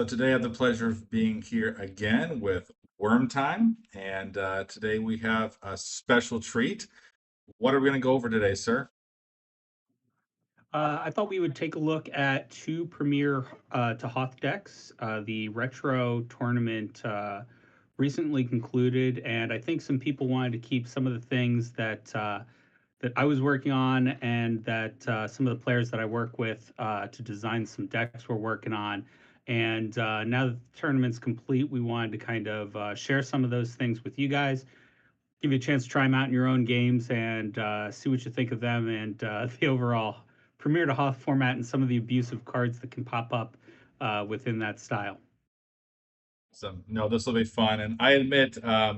So today I have the pleasure of being here again with WormTime, and today we have a special treat. What are we going to go over today, sir? I thought we would take a look at two Premier to Hoth decks. The Retro tournament recently concluded, and I think some people wanted to keep some of the things that I was working on, and that some of the players that I work with to design some decks we're working on. And now that the tournament's complete, we wanted to kind of share some of those things with you guys, give you a chance to try them out in your own games and see what you think of them and the overall Premiere-Hoth format and some of the abusive cards that can pop up within that style. So, no, this will be fun. And I admit, I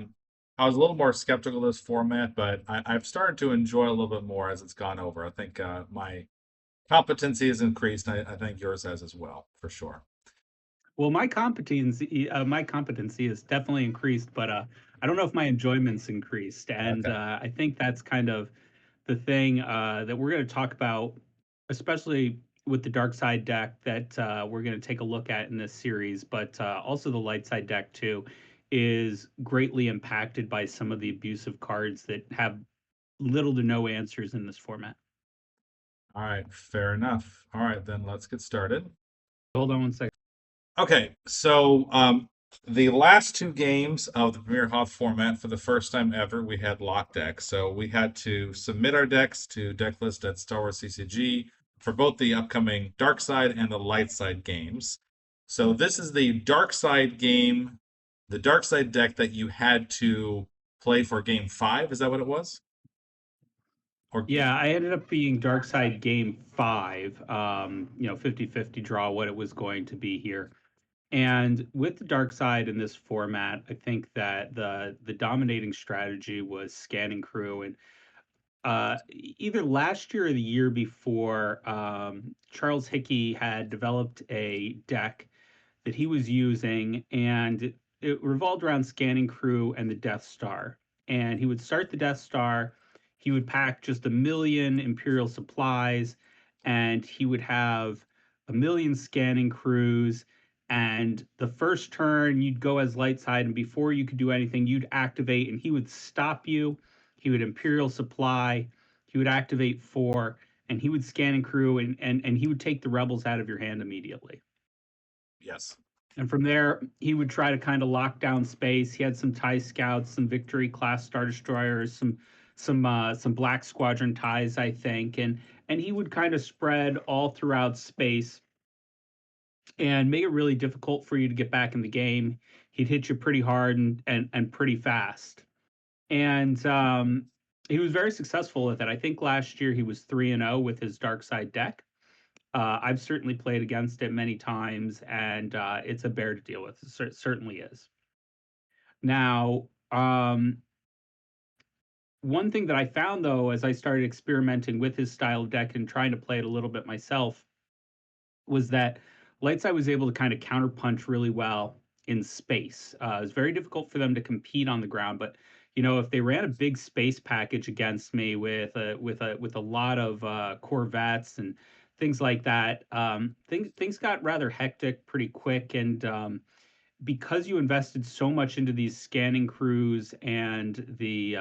was a little more skeptical of this format, but I've started to enjoy a little bit more as it's gone over. I think my competency has increased. I think yours has as well, for sure. Well, my competency is definitely increased, but I don't know if my enjoyment's increased, and Okay. I think that's kind of the thing that we're going to talk about, especially with the dark side deck that we're going to take a look at in this series, but also the light side deck too, is greatly impacted by some of the abusive cards that have little to no answers in this format. All right, fair enough. All right, then let's get started. Hold on one second. Okay, so the last two games of the Premiere-Hoth format, for the first time ever, we had lock decks. So we had to submit our decks to Decklist at Star Wars CCG for both the upcoming Dark Side and the Light Side games. So this is the Dark Side game, the Dark Side deck that you had to play for game five. Is that what it was? Or Yeah, I ended up being dark side game five, 50-50 draw what it was going to be here. And with the dark side in this format, I think that the dominating strategy was scanning crew. And either last year or the year before, Charles Hickey had developed a deck that he was using, and it revolved around scanning crew and the Death Star. And he would start the Death Star, he would pack just a million Imperial supplies, and he would have a million scanning crews. And the first turn, you'd go as light side, and before you could do anything, you'd activate, and he would stop you. He would Imperial supply, he would activate four, and he would scan and crew, and he would take the rebels out of your hand immediately. yes. And from there, he would try to kind of lock down space. He had some TIE scouts, some Victory class Star Destroyers, some Black Squadron TIEs, I think, and he would kind of spread all throughout space and make it really difficult for you to get back in the game. He'd hit you pretty hard and pretty fast. And he was very successful with it. I think last year he was 3-0 with his Dark Side deck. I've certainly played against it many times, and it's a bear to deal with. It certainly is. Now, one thing that I found though, as I started experimenting with his style of deck and trying to play it a little bit myself, was that Lightside was able to kind of counterpunch really well in space. It was very difficult for them to compete on the ground, but if they ran a big space package against me with a lot of Corvettes and things like that, things got rather hectic pretty quick. And because you invested so much into these scanning crews and the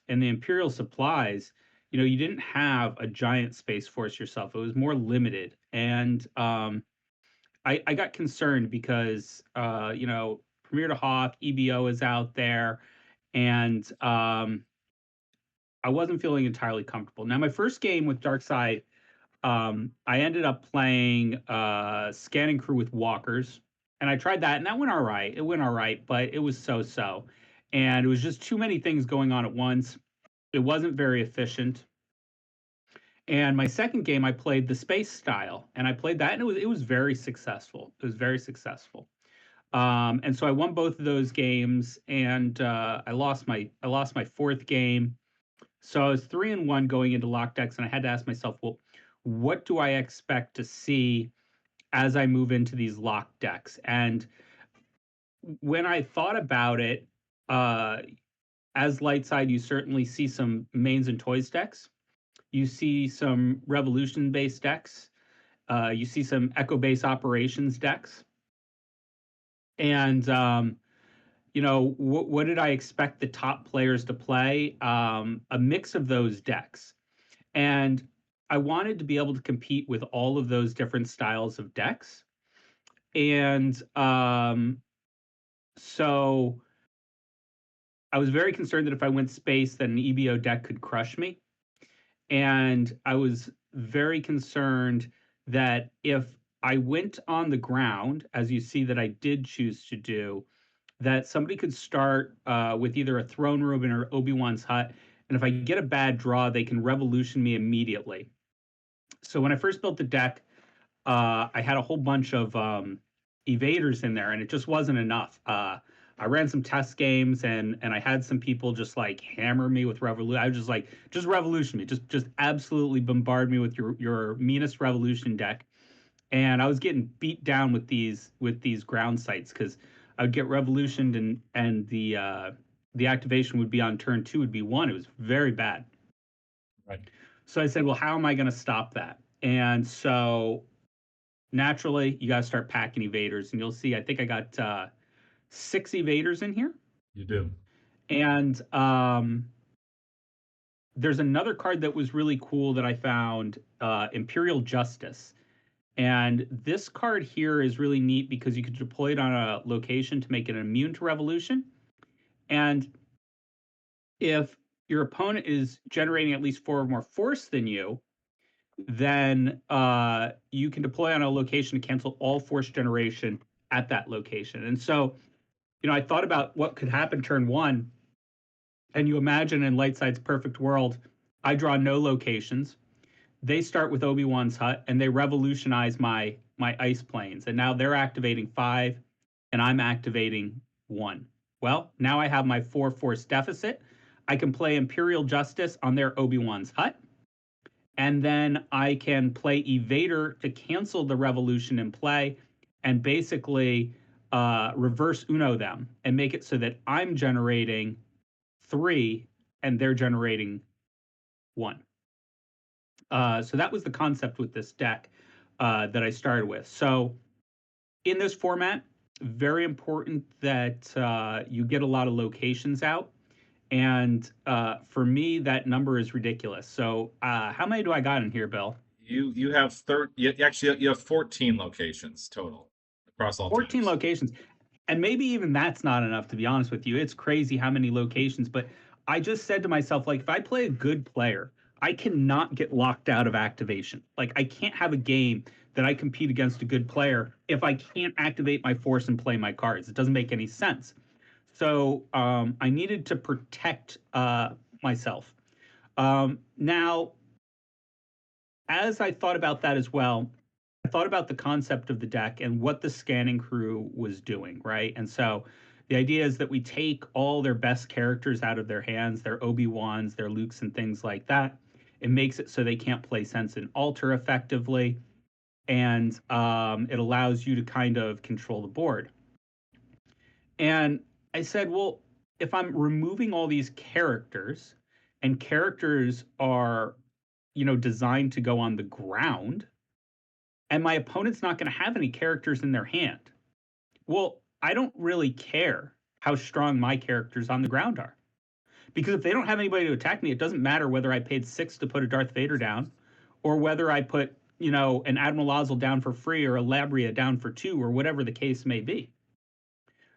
Imperial supplies, you didn't have a giant space force yourself. It was more limited, and I got concerned because Premiere-Hoth EBO is out there, and I wasn't feeling entirely comfortable. Now, my first game with Darkside, I ended up playing Scanning Crew with Walkers, and I tried that, and that went all right. It went all right, but it was so-so, and it was just too many things going on at once. It wasn't very efficient. And my second game, I played the space style, and I played that, and it was very successful. It was very successful. And so I won both of those games, and I lost my fourth game. So I was 3-1 going into lock decks, and I had to ask myself, well, what do I expect to see as I move into these lock decks? And when I thought about it, uh, as light side, you certainly see some mains and toys decks. You see some revolution based decks. You see some echo base operations decks. And what did I expect the top players to play? A mix of those decks. And I wanted to be able to compete with all of those different styles of decks. And so I was very concerned that if I went space, that an EBO deck could crush me. And I was very concerned that if I went on the ground, as you see that I did choose to do, that somebody could start with either a throne room or Obi-Wan's hut. And if I get a bad draw, they can revolution me immediately. So when I first built the deck, I had a whole bunch of evaders in there, and it just wasn't enough. I ran some test games, and I had some people just like hammer me with revolution. I was just like, just revolution me, just absolutely bombard me with your meanest revolution deck. And I was getting beat down with these ground sites because I would get revolutioned, and the activation would be on turn two, would be one. It was very bad. Right. So I said, well, how am I going to stop that? And so naturally, you got to start packing evaders, and you'll see. I think I got 6 evaders in here, You do. and there's another card that was really cool that I found, Imperial Justice. And this card here is really neat because you can deploy it on a location to make it immune to revolution. And if your opponent is generating at least 4 or more force than you, then you can deploy on a location to cancel all force generation at that location. And so, I thought about what could happen turn one, and you imagine in Lightside's perfect world, I draw no locations. They start with Obi-Wan's hut, and they revolutionize my ice planes. And now they're activating 5, and I'm activating 1. Well, now I have my 4 force deficit. I can play Imperial Justice on their Obi-Wan's hut, and then I can play Evader to cancel the revolution in play, and basically reverse Uno them and make it so that I'm generating 3 and they're generating 1. So that was the concept with this deck that I started with. So in this format, very important that you get a lot of locations out. And for me, that number is ridiculous. So how many do I got in here, Bill? You have actually you have 14 locations total across all 14 teams. locations. And maybe even that's not enough, to be honest with you. It's crazy how many locations. But I just said to myself, like, if I play a good player, I cannot get locked out of activation. Like, I can't have a game that I compete against a good player if I can't activate my force and play my cards. It doesn't make any sense. So I needed to protect myself. Now, as I thought about that as well, I thought about the concept of the deck and what the scanning crew was doing, right? And so the idea is that we take all their best characters out of their hands, their Obi-Wans, their Lukes, and things like that. It makes it so they can't play Sense and Alter effectively, and it allows you to kind of control the board. And I said, well, if I'm removing all these characters, and characters are, designed to go on the ground, and my opponent's not going to have any characters in their hand. Well, I don't really care how strong my characters on the ground are. Because if they don't have anybody to attack me, it doesn't matter whether I paid 6 to put a Darth Vader down, or whether I put, an Admiral Ozzel down for free, or a Labria down for 2, or whatever the case may be.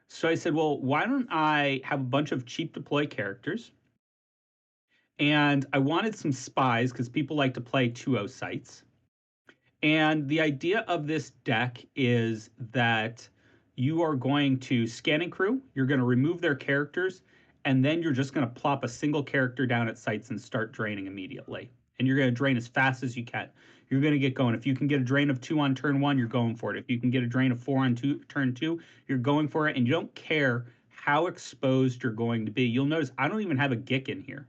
So I said, well, why don't I have a bunch of cheap deploy characters? And I wanted some spies because people like to play 2-0 sites. And the idea of this deck is that you are going to scan and crew, you're going to remove their characters, and then you're just going to plop a single character down at sites and start draining immediately. And you're going to drain as fast as you can. You're going to get going. If you can get a drain of 2 on turn 1, you're going for it. If you can get a drain of 4 on turn 2, you're going for it. And you don't care how exposed you're going to be. You'll notice I don't even have a Gick in here.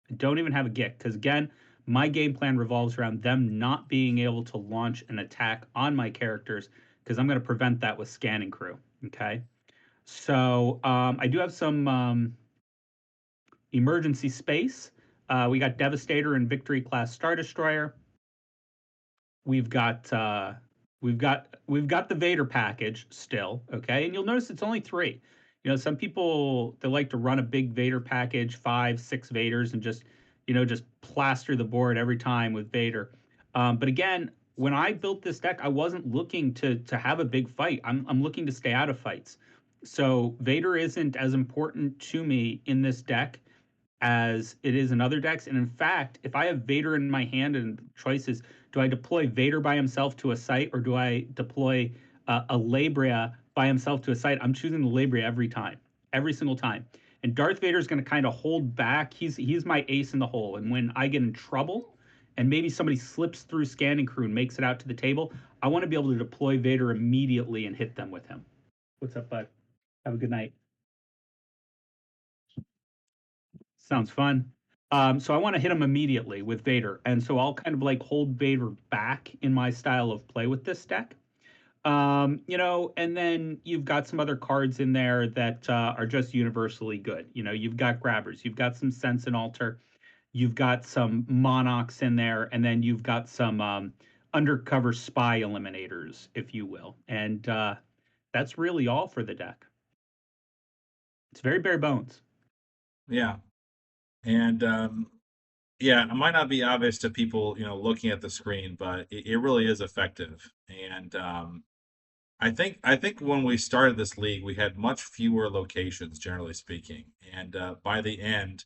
I don't even have a Gick because, again, my game plan revolves around them not being able to launch an attack on my characters because I'm going to prevent that with scanning crew. Okay. So I do have some emergency space. We got Devastator and Victory class Star Destroyer. We've got we've got the Vader package still, okay? And you'll notice it's only three. Some people they like to run a big Vader package, five, six Vaders, and just plaster the board every time with Vader. But again, when I built this deck, I wasn't looking to have a big fight. I'm looking to stay out of fights. So Vader isn't as important to me in this deck as it is in other decks. And in fact, if I have Vader in my hand and choices, do I deploy Vader by himself to a site or do I deploy a Labria by himself to a site? I'm choosing the Labria every time, every single time. And Darth Vader is going to kind of hold back. He's my ace in the hole. And when I get in trouble, and maybe somebody slips through scanning crew and makes it out to the table, I want to be able to deploy Vader immediately and hit them with him. What's up, bud? Have a good night. Sounds fun. So I want to hit him immediately with Vader, and so I'll kind of like hold Vader back in my style of play with this deck. And then you've got some other cards in there that are just universally good. You've got grabbers, you've got some sense and alter, you've got some monarchs in there, and then you've got some undercover spy eliminators, if you will. And that's really all for the deck. It's very bare bones. Yeah. And yeah, it might not be obvious to people, looking at the screen, but it really is effective. And I think when we started this league, we had much fewer locations, generally speaking. And by the end,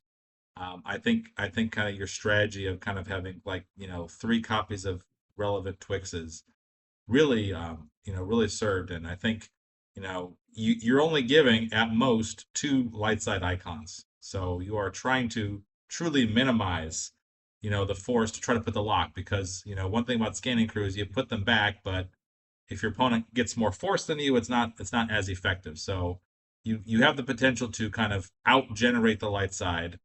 I think kind of your strategy of kind of having like, three copies of relevant Twixes really served. And I think, you're only giving at most two light side icons. So you are trying to truly minimize, the force to try to put the lock because, one thing about scanning crews, you put them back, but if your opponent gets more force than you, it's not as effective. So you have the potential to kind of out generate the light side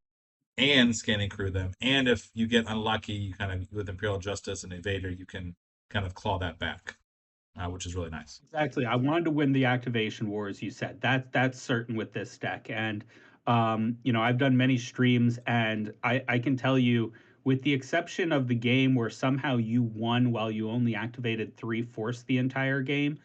and scanning crew them. And if you get unlucky, you kind of with Imperial Justice and Invader, you can kind of claw that back, which is really nice. Exactly. I wanted to win the activation war, as you said. That's certain with this deck. And I've done many streams, and I can tell you, with the exception of the game where somehow you won while you only activated three force the entire game,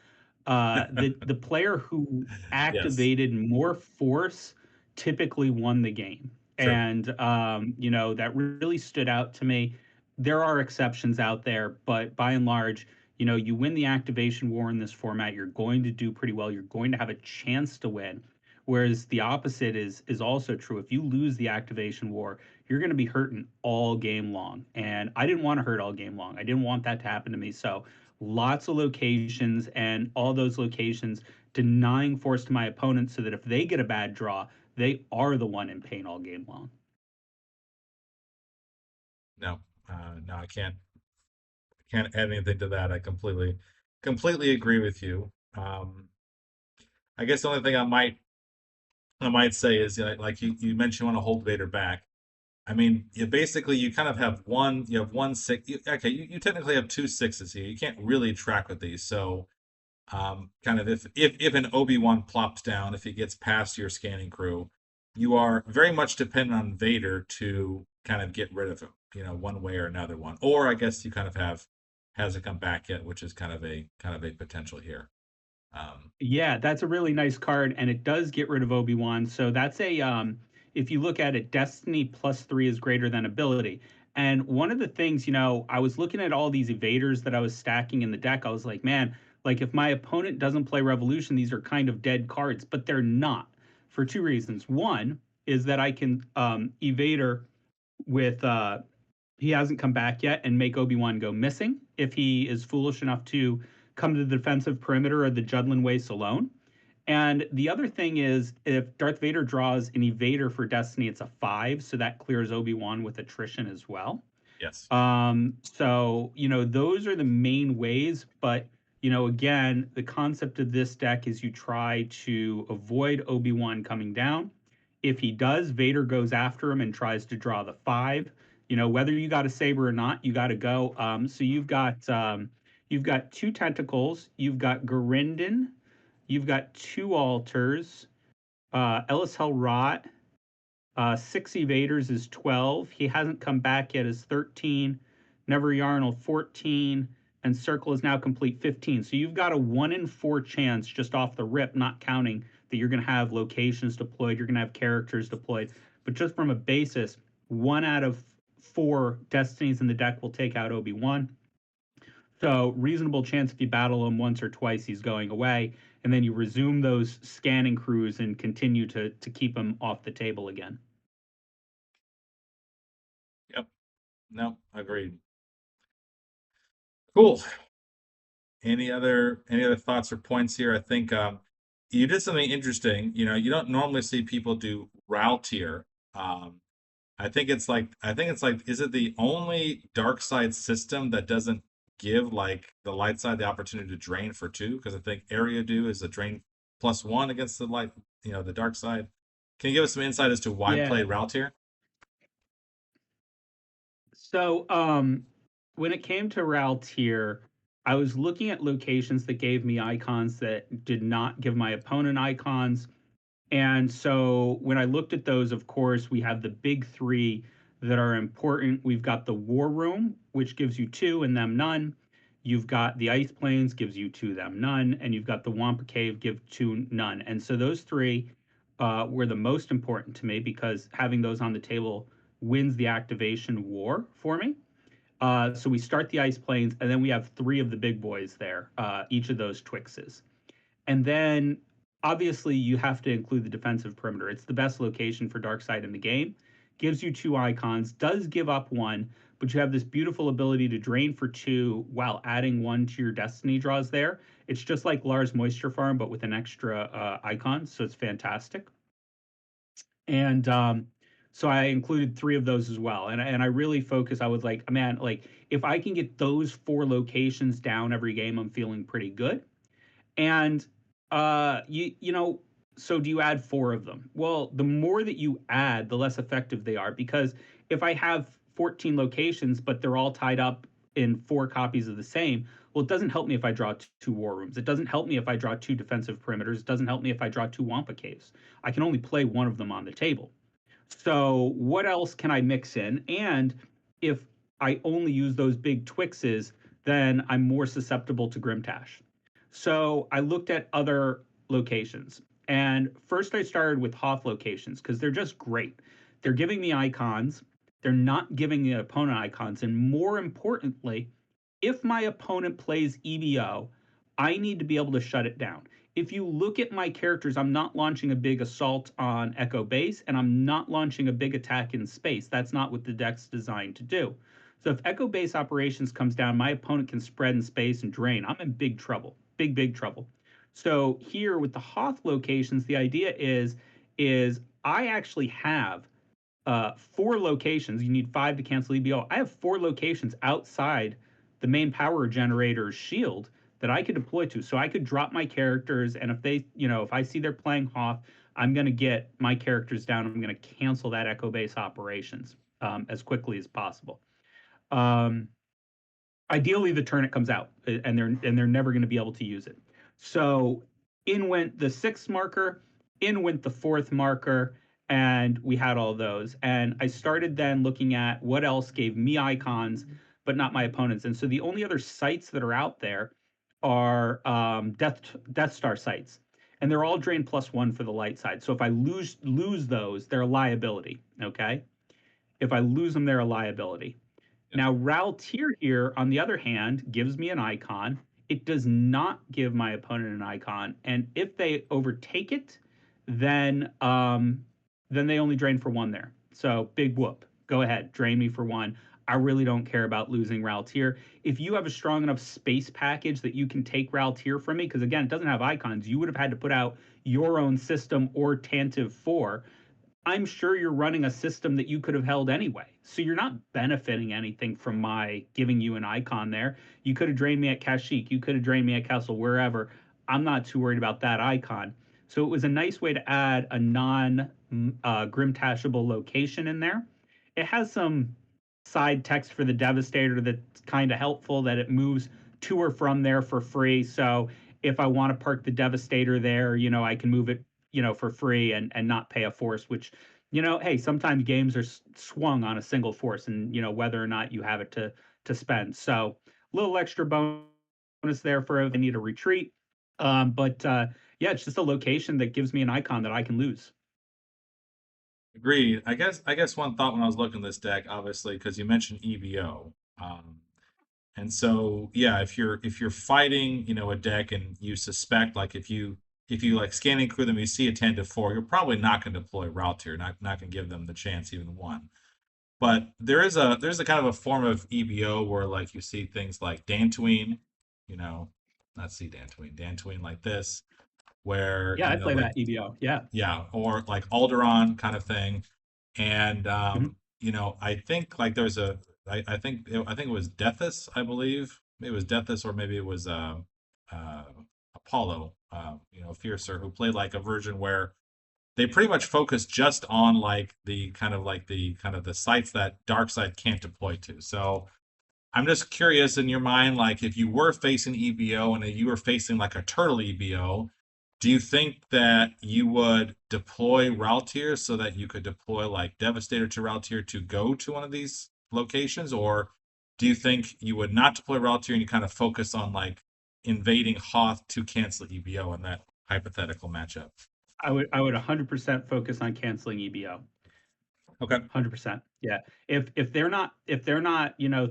the player who Yes, activated more force typically won the game. true. And that really stood out to me. There are exceptions out there, but by and large, you win the activation war in this format, you're going to do pretty well. You're going to have a chance to win. Whereas the opposite is also true. If you lose the activation war, you're going to be hurting all game long. And I didn't want to hurt all game long. I didn't want that to happen to me. So lots of locations and all those locations denying force to my opponent so that if they get a bad draw, they are the one in pain all game long. No, no, I can't add anything to that. I completely agree with you. I guess the only thing I might say is, like you mentioned, you want to hold Vader back. I mean, you kind of have one six. Okay, you technically have two sixes here. You can't really track with these. So, kind of if an Obi-Wan plops down, if he gets past your scanning crew, you are very much dependent on Vader to kind of get rid of him, one way or another one. Or I guess you kind of have hasn't come back yet, which is kind of a potential here. Um, Yeah, that's a really nice card, and it does get rid of Obi-Wan. So that's if you look at it, Destiny +3 is greater than ability. And one of the things, I was looking at all these evaders that I was stacking in the deck. I was like, man, like if my opponent doesn't play Revolution, these are kind of dead cards, but they're not for two reasons. One is that I can evader with he hasn't come back yet and make Obi-Wan go missing if he is foolish enough to come to the defensive perimeter of the Judlin Waste alone. And the other thing is, if Darth Vader draws an evader for Destiny, it's a 5, so that clears Obi-Wan with attrition as well. yes. So those are the main ways, but again, the concept of this deck is you try to avoid Obi-Wan coming down. If he does, Vader goes after him and tries to draw the 5. Whether you got a saber or not, you got to go. So you've got two tentacles, you've got Garindin, you've got two altars, Ellis Hell Rot, six evaders is 12. He hasn't come back yet is 13. Never Yarnell 14. and circle is now complete 15. So you've got a 1 in 4 chance just off the rip, not counting that you're going to have locations deployed, you're going to have characters deployed, but just from a basis, 1 out of 4 destinies in the deck will take out Obi-Wan. So reasonable chance if you battle him once or twice, he's going away, and then you resume those scanning crews and continue to keep him off the table again. Yep. No, agreed. Cool. Any other thoughts or points here? I think you did something interesting. You don't normally see people do route tier. Um, I think it's like, is it the only dark side system that doesn't give like the light side the opportunity to drain for 2? Because I think area do is a drain +1 against the light, the dark side. Can you give us some insight as to why Yeah. play route tier? So when it came to Raltier, I was looking at locations that gave me icons that did not give my opponent icons. And so when I looked at those, of course, we have the big three that are important. We've got the War Room, which gives you 2 and them none. You've got the Ice Plains, gives you 2, them none. And you've got the Wampa Cave, give 2, none. And so those three were the most important to me because having those on the table wins the activation war for me. So we start the Ice Plains, and then we have 3 of the big boys there, each of those Twixes. And then obviously you have to include the defensive perimeter. It's the best location for Darkseid in the game. Gives you 2 icons, does give up 1, but you have this beautiful ability to drain for 2 while adding 1 to your destiny draws there. It's just like Lars Moisture Farm, but with an extra icon, so it's fantastic. And so I included 3 of those as well. And I really focus. I was like, man, like if I can get those 4 locations down every game, I'm feeling pretty good. And so do you add 4 of them? Well, the more that you add, the less effective they are because if I have 14 locations but they're all tied up in 4 copies of the same, well, it doesn't help me if I draw 2 war rooms. It doesn't help me if I draw 2 defensive perimeters. It doesn't help me if I draw 2 Wampa caves. I can only play one of them on the table. So what else can I mix in? And if I only use those big Twixes, then I'm more susceptible to Grimtash. So I looked at other locations. And first I started with Hoth locations because they're just great. They're giving me icons. They're not giving the opponent icons. And more importantly, if my opponent plays EBO, I need to be able to shut it down. If you look at my characters, I'm not launching a big assault on Echo Base, and I'm not launching a big attack in space. That's not what the deck's designed to do. So if Echo Base operations comes down, my opponent can spread in space and drain. I'm in big trouble, big trouble. So here with the Hoth locations, the idea is I actually have 4 locations. You need 5 to cancel EBO. I have 4 locations outside the main power generator's shield that I could deploy to. So I could drop my characters, and if I see they're playing Hoth, I'm going to get my characters down. I'm going to cancel that Echo Base operations as quickly as possible. Um, Ideally the turn it comes out and they're never going to be able to use it. So in went the 6th marker, in went the 4th marker, and we had all those. And I started then looking at what else gave me icons but not my opponents. And so the only other sites that are out there are Death Star sites, and they're all drain +1 for the light side. So if I lose those, they're a liability. Okay, if I lose them, they're a liability. Yeah. Now, Raltier here, on the other hand, gives me an icon. It does not give my opponent an icon, and if they overtake it, then they only drain for 1 there. So big whoop. Go ahead, drain me for 1. I really don't care about losing Raltier. If you have a strong enough space package that you can take Raltier from me, because again, it doesn't have icons, you would have had to put out your own system or Tantive 4. I'm sure you're running a system that you could have held anyway. So you're not benefiting anything from my giving you an icon there. You could have drained me at Kashyyyk. You could have drained me at Castle, wherever. I'm not too worried about that icon. So it was a nice way to add a non Grimtashable location in there. It has some side text for the Devastator that's kind of helpful that it moves to or from there for free. So if I want to park the Devastator there, I can move it for free and not pay a force, which, hey, sometimes games are swung on a single force and, whether or not you have it to spend. So little extra bonus there for if I need a retreat. But yeah, it's just a location that gives me an icon that I can lose. Agreed. I guess one thought when I was looking at this deck, obviously, because you mentioned EVO. And so yeah, if you're fighting, a deck and you suspect like if you like scanning through them, you see a 10 to 4, you're probably not going to deploy route here, not going to give them the chance even one. But there's a kind of a form of EVO where like you see things like Dantooine, you know, not see Dantooine like this, where Yeah, I play that EVO. Yeah. yeah, or like Alderaan kind of thing. And Mhm. I think like there's I think it was Deathus, I believe. Maybe it was Deathus or maybe it was uh Apollo, Fiercer, who played like a version where they pretty much focus just on like the sites that Darkseid can't deploy to. So I'm just curious in your mind, like if you were facing EBO and you were facing like a turtle EBO, do you think that you would deploy Raltier so that you could deploy like Devastator to Raltier to go to one of these locations? Or do you think you would not deploy Raltier and you kind of focus on like invading Hoth to cancel EBO in that hypothetical matchup? I would 100% focus on canceling EBO. Okay. 100%. Yeah. If they're not,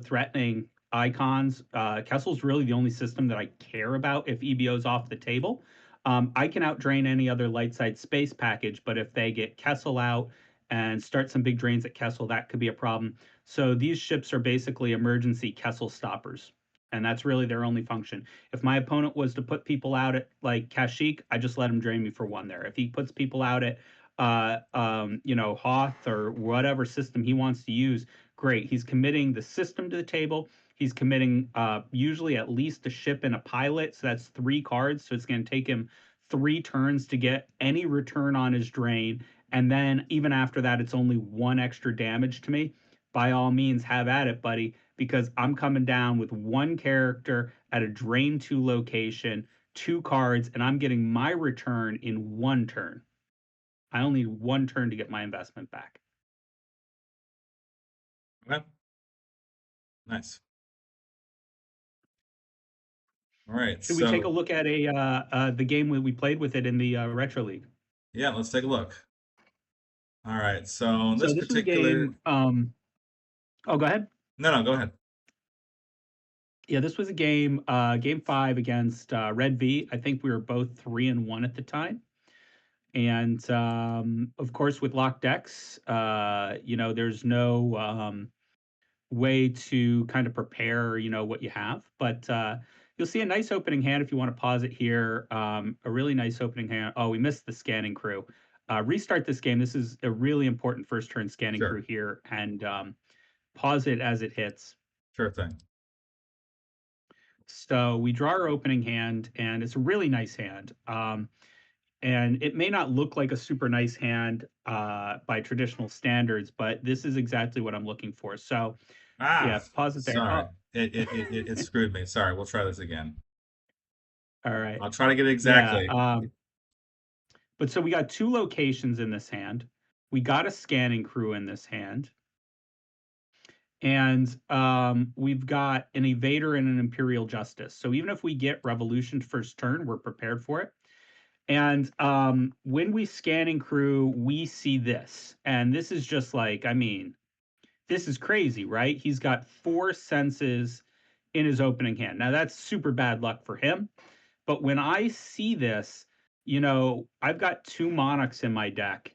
threatening icons, Kessel's really the only system that I care about if EBO's off the table. I can outdrain any other light side space package, but if they get Kessel out and start some big drains at Kessel, that could be a problem. So these ships are basically emergency Kessel stoppers. And that's really their only function. If my opponent was to put people out at like Kashyyyk, I just let him drain me for one there. If he puts people out at Hoth or whatever system he wants to use, great. He's committing the system to the table. He's committing usually at least a ship and a pilot. So that's 3 cards. So it's going to take him 3 turns to get any return on his drain. And then even after that, it's only 1 extra damage to me. By all means, have at it, buddy, because I'm coming down with 1 character at a drain 2 location, 2 cards, and I'm getting my return in 1 turn. I only need 1 turn to get my investment back. Okay. Nice. All right. Should we take a So look at the game we played with it in the retro league? yeah, let's take a look. All right. So in So this this was a particular game. Oh, go ahead. No, go ahead. Yeah, this was a game. Game 5 against Red V. I think we were both 3-1 at the time. And of course, with locked decks, there's no way to kind of prepare, what you have. But you'll see a nice opening hand if you want to pause it here. A really nice opening hand. Oh, we missed the scanning crew. Restart this game. This is a really important first turn scanning crew Sure. here, and pause it as it hits. Sure thing. So we draw our opening hand, and it's a really nice hand. And it may not look like a super nice hand by traditional standards, but this is exactly what I'm looking for. So yeah, Ah, pause it there. sorry. Oh, It screwed me. Sorry. We'll try this again. all right. I'll try to get it Yeah. exactly. But so we got 2 locations in this hand. We got a scanning crew in this hand. And we've got an evader and an imperial justice. So even if we get revolution first turn, we're prepared for it. And when we scanning crew, we see this. And this is just like, I mean, this is crazy, right? He's got 4 senses in his opening hand. Now that's super bad luck for him. But when I see this, I've got 2 monarchs in my deck,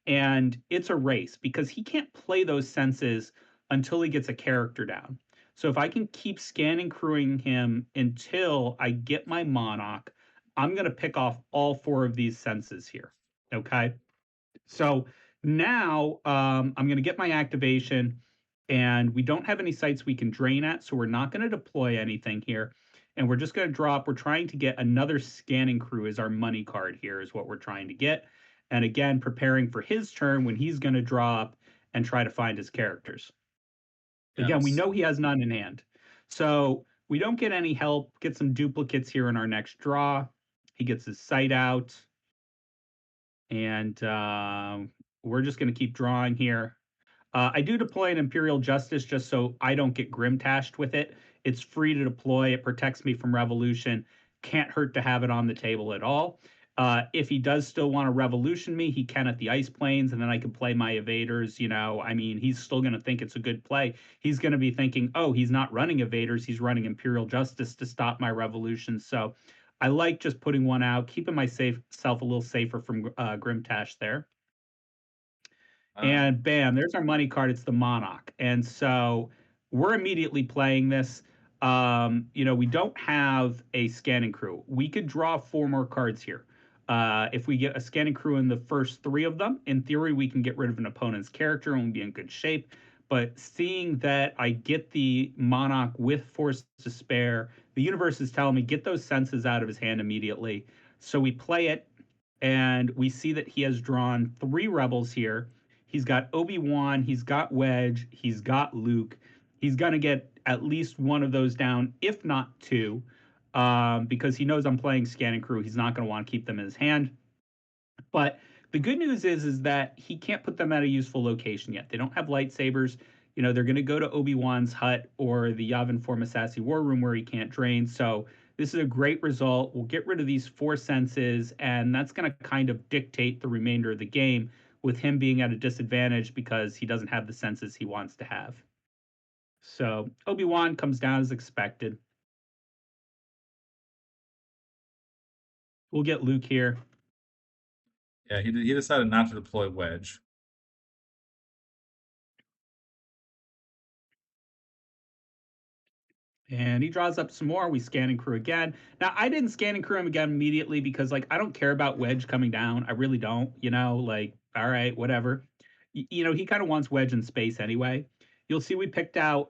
and it's a race because he can't play those senses until he gets a character down. So if I can keep scanning crewing him until I get my monarch, I'm going to pick off all 4 of these senses here. Okay. So now I'm going to get my activation, and we don't have any sites we can drain at, so we're not going to deploy anything here. And we're just going to drop. We're trying to get another scanning crew as our money card here, is what we're trying to get. And again, preparing for his turn when he's going to drop and try to find his characters. Again, we Yes. know he has none in hand. So we don't get any help, get some duplicates here in our next draw. He gets his sight out, and we're just going to keep drawing here. I do deploy an Imperial Justice just so I don't get Grimtashed with it. It's free to deploy. It protects me from revolution. Can't hurt to have it on the table at all. If he does still want to revolution me, he can at the ice planes, and then I can play my evaders. I mean, he's still going to think it's a good play. He's going to be thinking, oh, he's not running evaders, he's running Imperial Justice to stop my revolution. So I like just putting one out, keeping myself a little safer from Grimtash there. Wow. And bam, there's our money card. It's the Monarch. And so we're immediately playing this. We don't have a scanning crew. We could draw four more cards here. If we get a scanning crew in the first three of them, in theory, we can get rid of an opponent's character and we'll be in good shape. But seeing that I get the Monarch with Force to Spare, the universe is telling me get those senses out of his hand immediately. So we play it, and we see that he has drawn three rebels here. He's got Obi-Wan, he's got Wedge, he's got Luke. He's going to get at least one of those down, if not two, because he knows I'm playing Scanning Crew. He's not going to want to keep them in his hand. But the good news is that he can't put them at a useful location yet. They don't have lightsabers. They're going to go to Obi-Wan's hut or the Yavin 4 Massassi war room where he can't drain. So this is a great result. We'll get rid of these four senses, and that's going to kind of dictate the remainder of the game, with him being at a disadvantage because he doesn't have the senses he wants to have. So Obi-Wan comes down as expected. We'll get Luke here. Yeah, he decided not to deploy Wedge. And he draws up some more. We scan and crew again. Now, I didn't scan and crew him again immediately because, I don't care about Wedge coming down. I really don't. All right, whatever. He kind of wants Wedge in space anyway. You'll see we picked out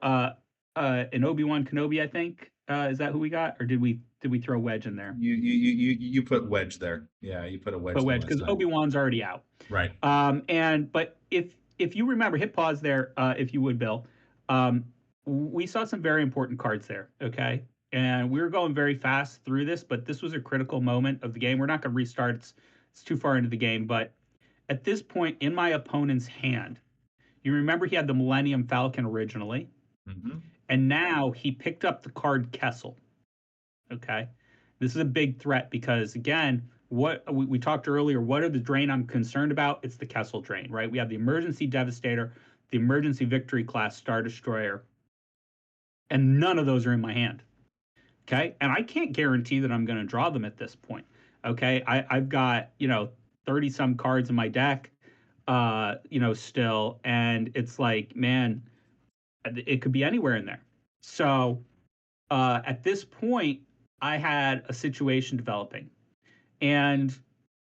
an Obi-Wan Kenobi, I think. Is that who we got, or did we throw Wedge in there? You put Wedge there. Yeah, you put a Wedge But there Wedge, last because time. Obi-Wan's already out. Right. But if you remember, hit pause there, if you would, Bill. Um, we saw some very important cards there. Okay, and we were going very fast through this, but this was a critical moment of the game. We're not going to restart. It's too far into the game. But at this point in my opponent's hand, you remember he had the Millennium Falcon originally, Mm-hmm. and now he picked up the card Kessel. Okay, this is a big threat because, again, what we talked earlier, what are the drain I'm concerned about? It's the Kessel drain, right? We have the Emergency Devastator, the Emergency Victory class Star Destroyer, and none of those are in my hand. Okay, and I can't guarantee that I'm going to draw them at this point. Okay, I've got 30 some cards in my deck, still, and it's like, man, it could be anywhere in there. So at this point, I had a situation developing, and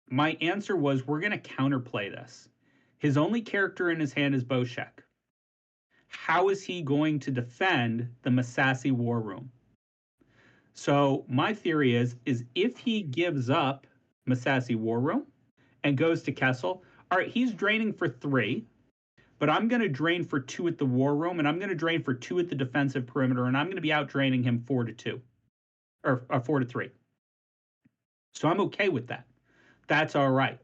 my answer was, we're going to counterplay this. His only character in his hand is Boshek. How is he going to defend the Massassi War Room? So my theory is if he gives up Massassi War Room and goes to Kessel, all right, he's draining for 3, but I'm going to drain for 2 at the War Room, and I'm going to drain for 2 at the defensive perimeter, and I'm going to be out draining him 4-2 or 4-3. So I'm okay with that. That's all right.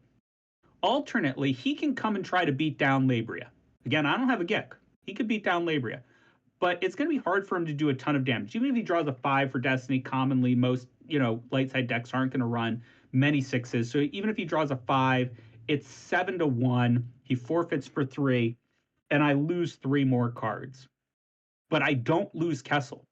Alternately, he can come and try to beat down Labria. Again, I don't have a Gek. He could beat down Labria, but it's going to be hard for him to do a ton of damage. Even if he draws a 5 for Destiny, commonly most light side decks aren't going to run many 6s. So even if he draws a 5, it's 7-1. He forfeits for 3, and I lose 3 more cards. But I don't lose Kessel,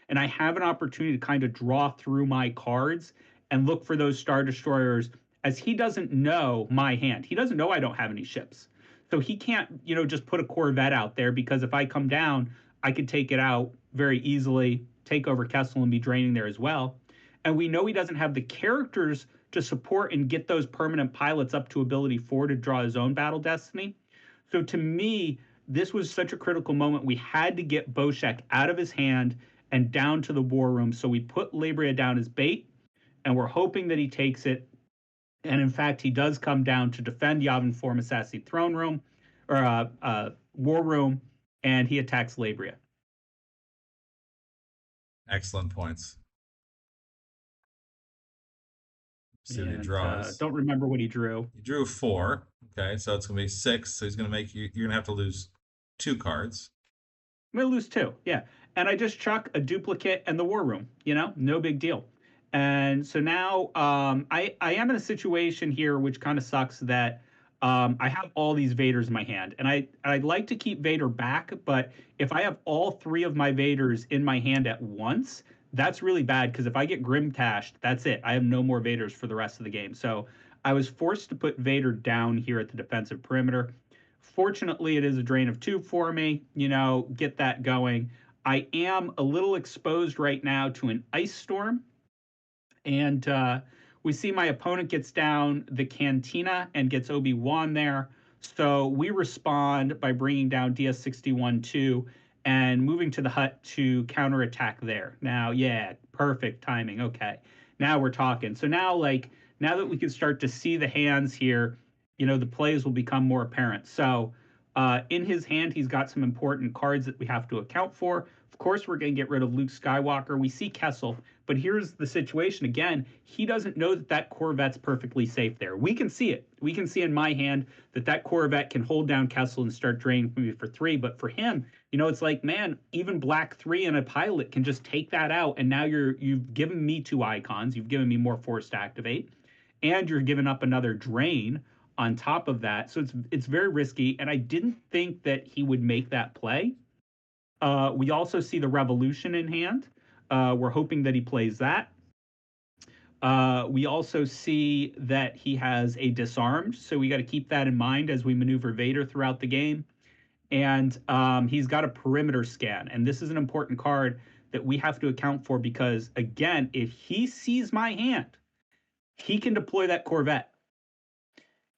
and I have an opportunity to kind of draw through my cards and look for those Star Destroyers, as he doesn't know my hand. He doesn't know I don't have any ships. So he can't, just put a Corvette out there, because if I come down, I could take it out very easily, take over Kessel, and be draining there as well. And we know he doesn't have the characters to support and get those permanent pilots up to ability 4 to draw his own Battle Destiny. So to me, this was such a critical moment. We had to get Boshek out of his hand and down to the War Room. So we put Labria down as bait, and we're hoping that he takes it. And in fact, he does come down to defend Yavin 4 Massassi Throne Room, or War Room, and he attacks Labria. Excellent points. See what he And draws. don't remember what he drew. He drew 4. Okay, so it's gonna be 6. So he's gonna make you. You're gonna have to lose 2 cards. I'm gonna lose 2, yeah. and I just chuck a duplicate and the war room. No big deal. And so now I am in a situation here which kind of sucks that I have all these Vaders in my hand, and I'd like to keep Vader back, but if I have all three of my Vaders in my hand at once, that's really bad because if I get Grim Cashed, that's it. I have no more Vaders for the rest of the game. So I was forced to put Vader down here at the defensive perimeter. Fortunately, it is a drain of two for me. Get that going. I am a little exposed right now to an ice storm, and we see my opponent gets down the Cantina and gets Obi-Wan there. So we respond by bringing down DS61-2 and moving to the hut to counterattack there. Now, yeah, perfect timing. Okay. Now we're talking. So now that we can start to see the hands here, the plays will become more apparent. So in his hand, he's got some important cards that we have to account for. Of course, we're going to get rid of Luke Skywalker. We see Kessel, but here's the situation again. He doesn't know that that Corvette's perfectly safe there. We can see it. We can see in my hand that that Corvette can hold down Kessel and start draining me for three. But for him, it's like, man, even Black 3 and a pilot can just take that out. And now you've given me two icons. You've given me more force to activate, and you're giving up another drain on top of that. So it's very risky. And I didn't think that he would make that play. We also see the Revolution in hand. We're hoping that he plays that. We also see that he has a disarmed, so we got to keep that in mind as we maneuver Vader throughout the game. And he's got a perimeter scan, and this is an important card that we have to account for because, again, if he sees my hand, he can deploy that Corvette.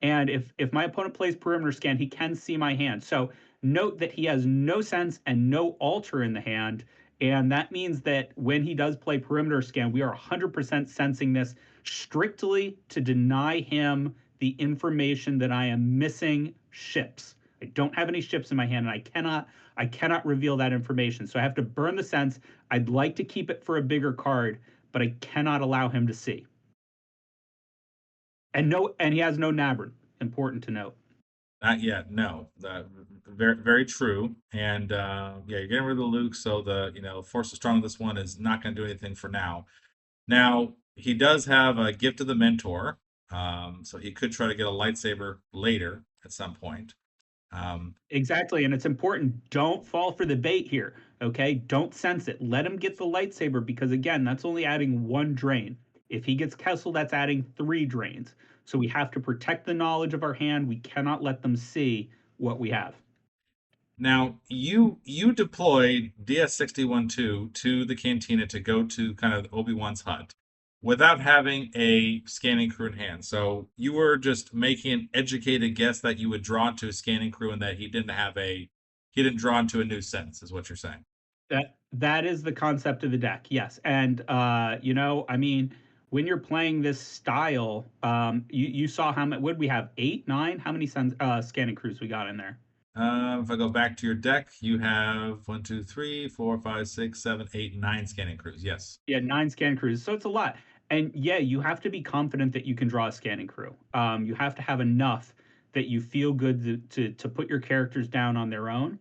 And if my opponent plays perimeter scan, he can see my hand. So note that he has no sense and no altar in the hand. And that means that when he does play perimeter scan, we are 100% sensing this strictly to deny him the information that I am missing ships. I don't have any ships in my hand, and I cannot reveal that information. So I have to burn the sense. I'd like to keep it for a bigger card, but I cannot allow him to see. And he has no Nabrin. Important to note. Not yet, no. Very, very true. And yeah, you're getting rid of the Luke, so the Force of Strong this one is not going to do anything for now. Now he does have a Gift of the Mentor, so he could try to get a lightsaber later at some point. Exactly, and it's important. Don't fall for the bait here. Okay, don't sense it. Let him get the lightsaber because again, that's only adding one drain. If he gets Kessel, that's adding three drains. So we have to protect the knowledge of our hand. We cannot let them see what we have. Now you deployed DS61-2 to the cantina to go to kind of Obi-Wan's hut without having a scanning crew in hand. So you were just making an educated guess that you would draw into a scanning crew and that he didn't draw into a new sentence, is what you're saying. That is the concept of the deck, yes. And I mean, when you're playing this style, you saw how many. Would we have eight, nine? How many scanning crews we got in there? If I go back to your deck, you have one, two, three, four, five, six, seven, eight, nine scanning crews. Yes. Yeah, nine scan crews. So it's a lot. And yeah, you have to be confident that you can draw a scanning crew. You have to have enough that you feel good to put your characters down on their own.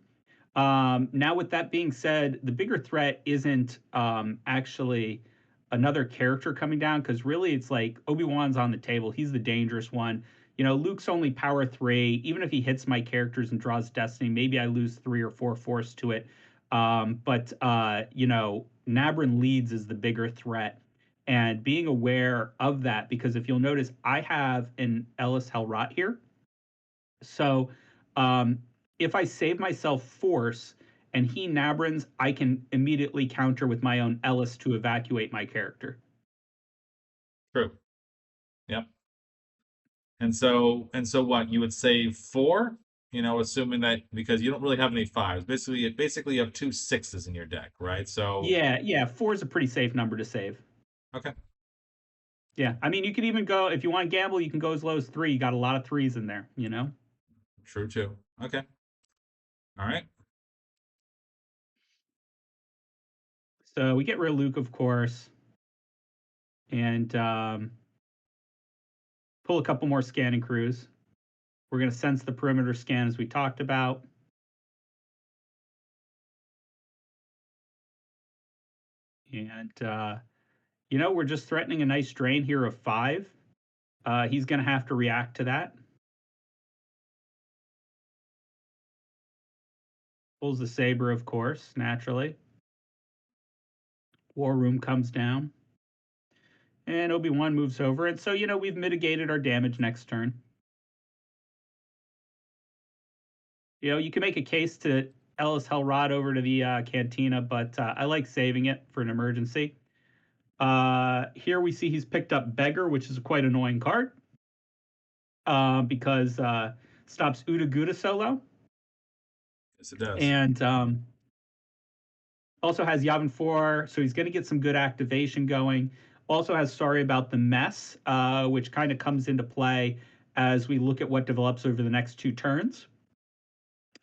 Now, with that being said, the bigger threat isn't actually another character coming down because really it's like Obi-Wan's on the table. He's the dangerous one. Luke's only power three. Even if he hits my characters and draws Destiny, maybe I lose three or four force to it. But Nabrin leads is the bigger threat. And being aware of that, because if you'll notice, I have an Ellis Helrot here. So um, if I save myself force and he Nabrins, I can immediately counter with my own Ellis to evacuate my character. True. Yep. And so what you would say four, assuming that because you don't really have any fives. Basically you have two sixes in your deck, right? So Yeah, four is a pretty safe number to save. okay. Yeah, I mean, you could even go if you want to gamble, you can go as low as three. You got a lot of threes in there. True too. Okay. All right. So we get rid of Luke, of course, and pull a couple more scanning crews. We're going to sense the perimeter scan as we talked about. And we're just threatening a nice drain here of 5. He's going to have to react to that. Pulls the saber, of course, naturally. War Room comes down. And Obi-Wan moves over. And so, we've mitigated our damage next turn. You can make a case to Ellis Hellrod over to the Cantina, but I like saving it for an emergency. Here we see he's picked up Beggar, which is a quite annoying card because stops Uda Guda solo. Yes, it does. And also has Yavin 4, so he's going to get some good activation going. Also has Sorry About the Mess, which kind of comes into play as we look at what develops over the next 2 turns.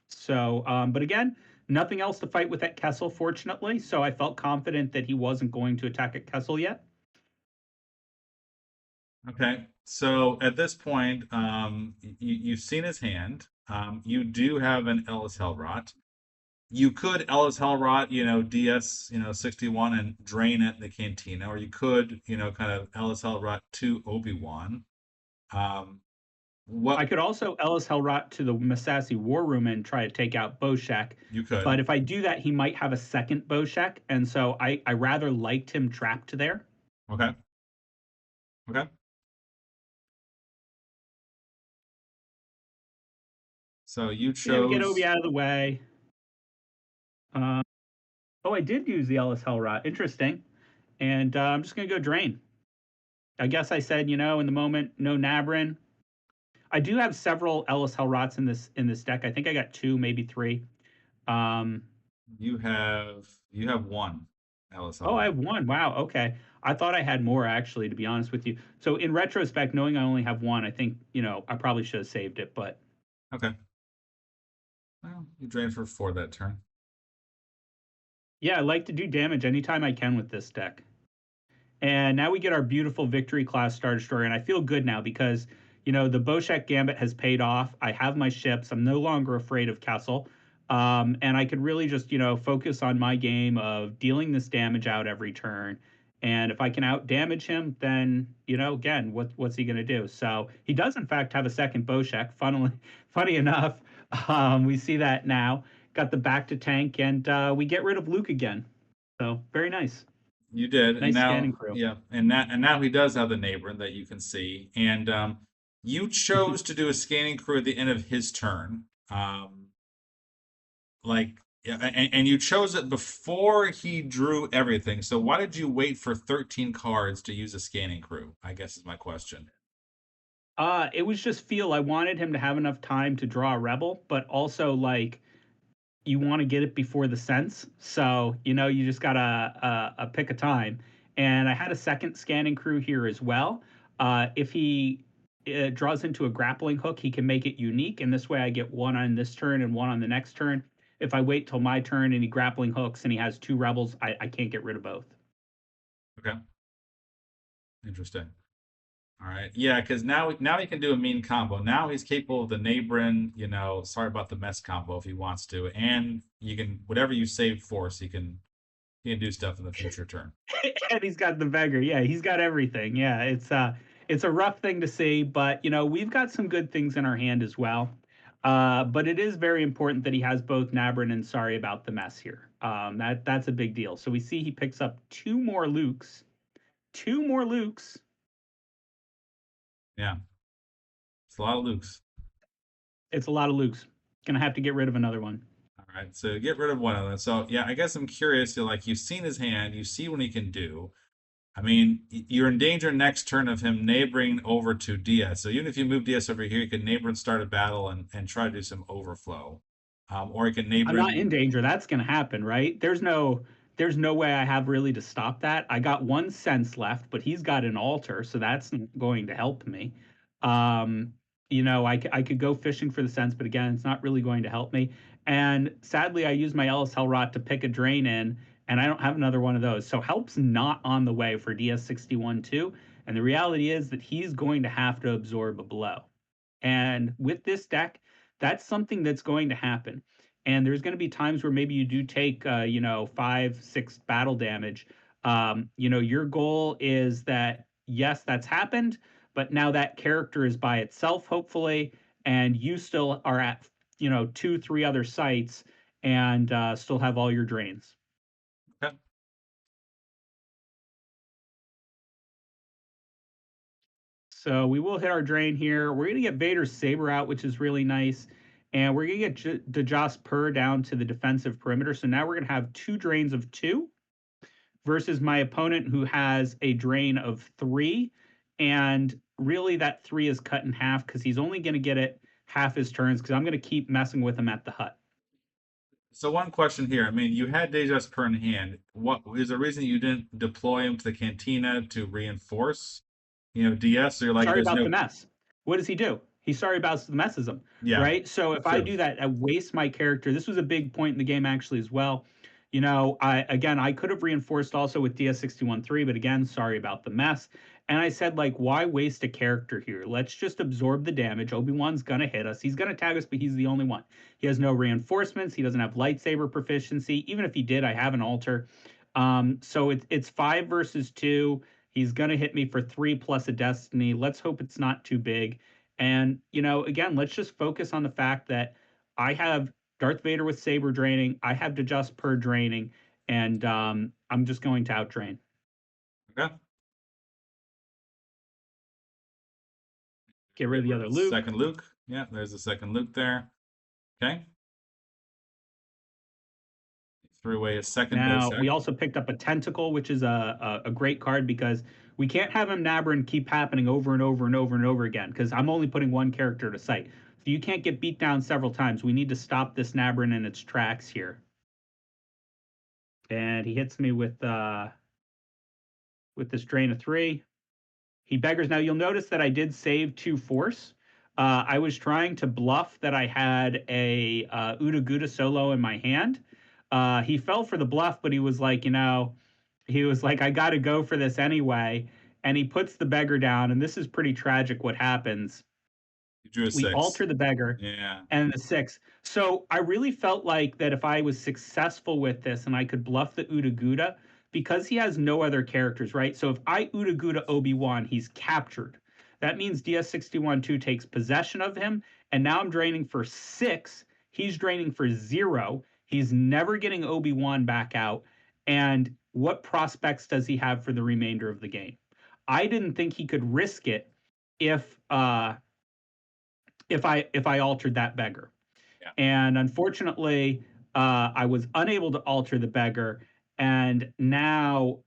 So, but again, nothing else to fight with at Kessel, fortunately. So I felt confident that he wasn't going to attack at Kessel yet. Okay, so at this point, you've seen his hand. You do have an Ellis Hellrot. You could Ellis Hellrot, DS, 61 and drain it in the Cantina, or you could, kind of Ellis Hellrot to Obi-Wan. I What could also Ellis Hellrot to the Massassi War Room and try to take out Boshek. you could. But if I do that, he might have a second Boshek. And so I rather liked him trapped there. Okay. Okay. So you Yeah, we get Obi chose. out of the way. Uh, oh, I did use the Ellis Hellrot. Interesting. And I'm just going to go drain. I guess I said, in the moment, no Nabrin. I do have several Ellis Hellrots in this deck. I think I got 2, maybe 3. Um, You have one Ellis oh, I Hellrot. have 1. Wow. Okay. I thought I had more actually, to be honest with you. So in retrospect, knowing I only have 1, I think I probably should have saved it. But Okay. Well, you drained for 4 that turn. yeah, I like to do damage anytime I can with this deck. And now we get our beautiful victory class Star Destroyer, and I feel good now because the Boshek Gambit has paid off. I have my ships. I'm no longer afraid of Kessel, and I could really just focus on my game of dealing this damage out every turn. And if I can out damage him, then again, what's he going to do? So he does in fact have a second Boshek. Funny enough, we see that now. Got the back to tank, and we get rid of Luke again. So very nice. You did, and Nice scanning now, crew. yeah, and now he does have the neighbor that you can see, and you chose to do a scanning crew at the end of his turn, like, yeah, and you chose it before he drew everything. So why did you wait for 13 cards to use a scanning crew? I guess is my question. It was just feel I wanted him to have enough time to draw a rebel, but also like you want to get it before the sense. So, you just gotta pick a time. And I had a second scanning crew here as well. If he draws into a grappling hook, he can make it unique. And this way I get 1 on this turn and 1 on the next turn. If I wait till my turn and he grappling hooks and he has 2 rebels, I can't get rid of both. Okay, interesting. All right, yeah, because now he can do a mean combo. Now he's capable of the neighboring, sorry about the mess combo if he wants to, and you can whatever you save for, so he can do stuff in the future turn. And he's got the beggar. Yeah, he's got everything. Yeah, it's a rough thing to see, but we've got some good things in our hand as well. But it is very important that he has both Nabrin and Sorry About the Mess here. That's a big deal. So we see he picks up 2 more Lukes. 2 more Lukes. Yeah, it's a lot of Lukes. It's a lot of Lukes. Gonna have to get rid of another one. All right, so get rid of one of them. So yeah, I guess I'm curious. You've seen his hand, you see what he can do. I mean, you're in danger next turn of him neighboring over to DS. So even if you move DS over here, you can neighbor and start a battle and try to do some overflow. Or you can I'm neighbor not in and danger. That's going to happen, right? There's no way I have really to stop that. I got 1 sense left, but he's got an altar, so that's not going to help me. Um, I could go fishing for the sense, but again, it's not really going to help me. And sadly, I used my Ellis Hellrot to pick a drain in, and I don't have another one of those. So help's not on the way for DS61 too. And the reality is that he's going to have to absorb a blow. And with this deck, that's something that's going to happen. And there's going to be times where maybe you do take, 5, 6 battle damage. Your goal is that, yes, that's happened, but now that character is by itself, hopefully, and you still are at, two, three other sites and still have all your drains. Okay. So we will hit our drain here. We're going to get Vader's Saber out, which is really nice. And we're going to get Dejas Per down to the defensive perimeter. So now we're going to have two drains of two versus my opponent who has a drain of three. And really, that three is cut in half because he's only going to get it half his turns because I'm going to keep messing with him at the hut. So one question here. I mean, you had Dejas Per in hand. What is the reason you didn't deploy him to the cantina to reinforce? DS. Or you're like, Sorry there's about no. the mess. What does he do? He's sorry about the messism, Yeah, right? So if I true. do that, I waste my character. This was a big point in the game actually as well. I could have reinforced also with DS61-3, but again, sorry about the mess. And I said, like, why waste a character here? Let's just absorb the damage. Obi-Wan's gonna hit us. He's gonna tag us, but he's the only one. He has no reinforcements. He doesn't have lightsaber proficiency. Even if he did, I have an altar. So it's five versus two. He's going to hit me for three plus a destiny. Let's hope it's not too big. And, again, let's just focus on the fact that I have Darth Vader with saber draining. I have Dejas Per draining. And I'm just going to outdrain. Okay. Get rid Get of the rid other of the Luke. second Luke. Yeah, there's the second Luke there. Okay. Threw away his second Now, Bosec. we also picked up a Tentacle, which is a great card because we can't have him Nabrin keep happening over and over and over and over again because I'm only putting one character to sight. So you can't get beat down several times. We need to stop this Nabrin in its tracks here. And he hits me with this drain of three. He beggars. Now you'll notice that I did save two force. I was trying to bluff that I had a Uda Guda solo in my hand. He fell for the bluff, but he was like, I got to go for this anyway. And he puts the beggar down, and this is pretty tragic what happens. You drew a We six. alter the beggar Yeah. and the six. So I really felt like that if I was successful with this and I could bluff the Udaguda, because he has no other characters, right? So if I Udaguda Obi-Wan, he's captured. That means DS61-2 takes possession of him, and now I'm draining for six. He's draining for zero. He's never getting Obi-Wan back out. And what prospects does he have for the remainder of the game? I didn't think he could risk it if if I altered that beggar. Yeah. And unfortunately, I was unable to alter the beggar. And now,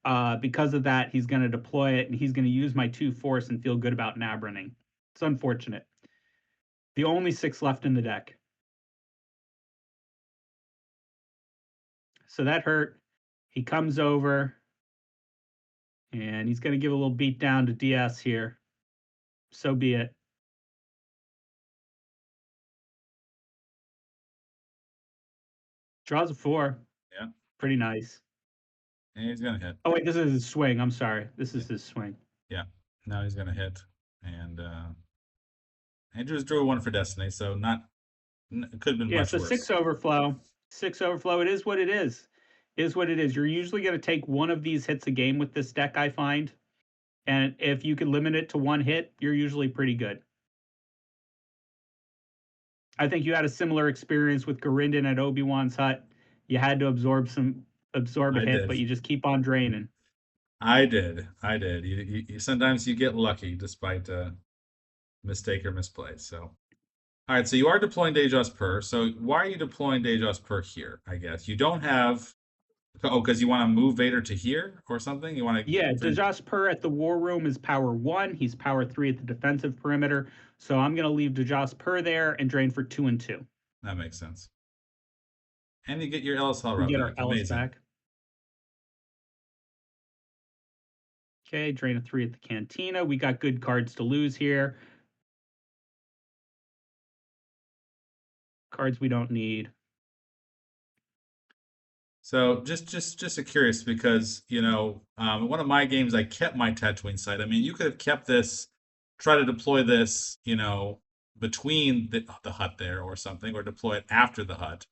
because of that, he's going to deploy it and he's going to use my two force and feel good about Nabrining. It's unfortunate. The only six left in the deck. So that hurt. He comes over and he's going to give a little beat down to DS here. So be it. Draws a four. Yeah. Pretty nice. And he's gonna hit. Oh, wait, this is his swing. I'm sorry. This Yeah. is his swing. Yeah. Now he's gonna hit. And Andrews drew one for Destiny, so not it could have been Yeah, much so worse. six overflow. Six overflow. It is what it is. Is what it is. You're usually going to take one of these hits a game with this deck, I find. And if you can limit it to one hit, you're usually pretty good. I think you had a similar experience with Garindin at Obi-Wan's hut. You had to absorb a I hit, did. but you just keep on draining. I did. I did. Sometimes you get lucky despite mistake or misplay. So all right, so you are deploying Dejas Per. So why are you deploying Dejas Per here? I guess you don't have. Oh, because you want to move Vader to here or something. You want Yeah, to. Dejas Per at the War Room is power one. He's power three at the defensive perimeter. So I'm going to leave Dejas Per there and drain for 2 and 2. That makes sense. And you get your LSL We route get our back. Ellis Amazing. back. Okay, drain a 3 at the Cantina. We got good cards to lose here. Cards we don't need. So just a curious because one of my games I kept my Tatooine site. I mean, you could have kept this, try to deploy this, between the hut there or something, or deploy it after the hut.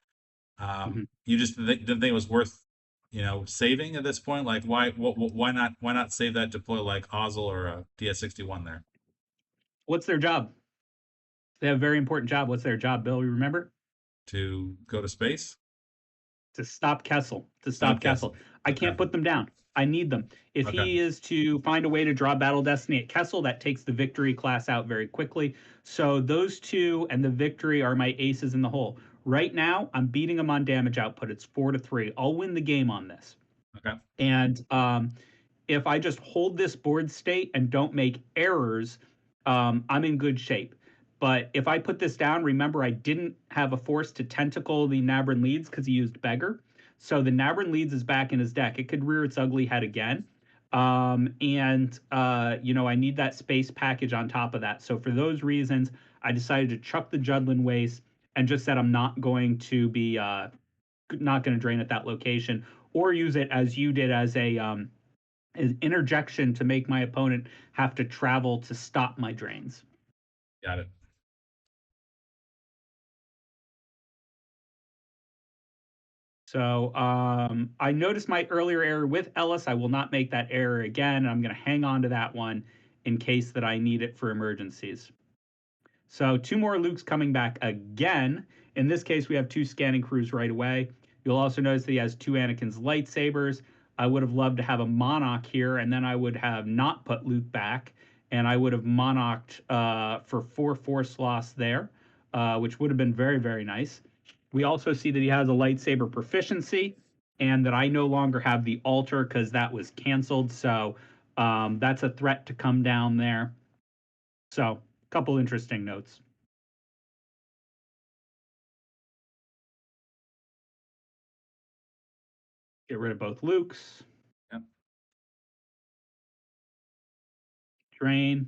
Mhm. You just didn't think it was worth saving at this point? Like, why not save that deploy like Ozil or a DS61 there What's their job? They have a very important job. What's their job, Bill? You remember? to go to space? To stop Kessel. To Stop stop Kessel. Kessel. I Okay. can't put them down. I need them. If Okay. he is to find a way to draw Battle Destiny at Kessel, that takes the victory class out very quickly. So those two and the victory are my aces in the hole. Right now, I'm beating him on damage output. It's 4-3. I'll win the game on this. Okay. And if I just hold this board state and don't make errors, I'm in good shape. But if I put this down, remember I didn't have a force to tentacle the Nabrin Leads because he used Beggar. So the Nabrin Leads is back in his deck. It could rear its ugly head again. I need that space package on top of that. So for those reasons, I decided to chuck the Judlin Waste and just said I'm not going to be not going to drain at that location or use it as you did as a an interjection to make my opponent have to travel to stop my drains. Got it. So I noticed my earlier error with Ellis. I will not make that error again. I'm going to hang on to that one in case that I need it for emergencies. So two more Lukes coming back again. In this case, we have two scanning crews right away. You'll also notice that he has two Anakin's lightsabers. I would have loved to have a Monarch here, and then I would have not put Luke back, and I would have Monarched for 4 Force loss there, which would have been very, very nice. We also see that he has a lightsaber proficiency, and that I no longer have the altar because that was canceled. So that's a threat to come down there. So, a couple interesting notes. Get rid of both Lukes. Yep. Drain.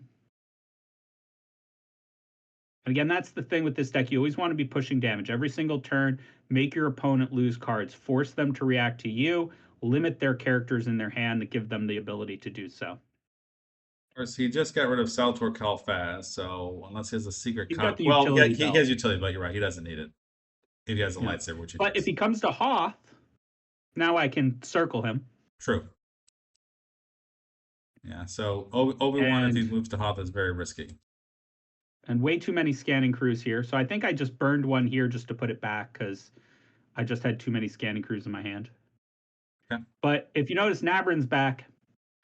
And again, that's the thing with this deck. You always want to be pushing damage every single turn. Make your opponent lose cards. Force them to react to you. Limit their characters in their hand that give them the ability to do so. Of course, he just got rid of Saltor Calfaz, so unless he has a secret He's got cop. the Well, yeah, utility he belt. has utility, but you're right. He doesn't need it. If he has a Yeah. lightsaber, which he But if does. he comes to Hoth, now I can circle him. True. Yeah, so Obi-Wan, if he And moves to Hoth, is very risky. way too many scanning crews here. So I think I just burned one here just to put it back because I just had too many scanning crews in my hand. Okay. But if you notice, Nabrin's back.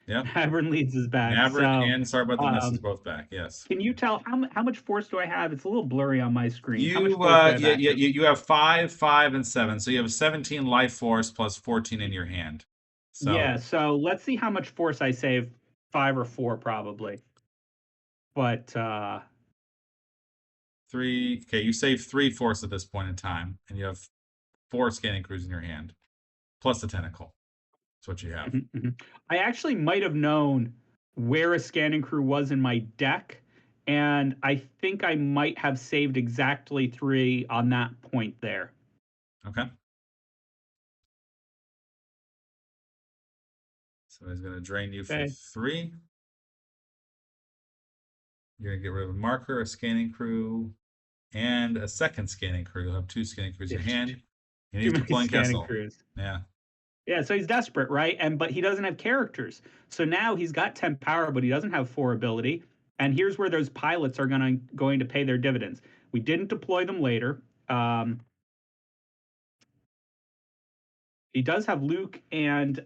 Yeah. Nabrin Leads is back. Navrin So and Sorry About the Misses um, both back. Yes. can you tell how much force do I have? It's a little blurry on my screen. How much You force do I have yeah, yeah, active? you have 5, 5, and 7. So you have 17 life force plus 14 in your hand. Yeah, So so let's see how much force I save. 5 or 4 probably. But 3. Okay, you save 3 force at this point in time, and you have 4 scanning crews in your hand, plus the tentacle. That's what you have. mhm, mhm. I actually might have known where a scanning crew was in my deck, and I think I might have saved exactly 3 on that point there. Okay. So he's going to drain you for Okay. 3. You're going to get rid of a marker, a scanning crew, and a second scanning crew. You'll have 2 scanning crews in your hand. And Too he's many deploying scanning Kessel. crews. Yeah. Yeah, so he's desperate, right? But he doesn't have characters. So now he's got 10 power, but he doesn't have 4 ability. And here's where those pilots are going to pay their dividends. We didn't deploy them later. Um, he does have Luke and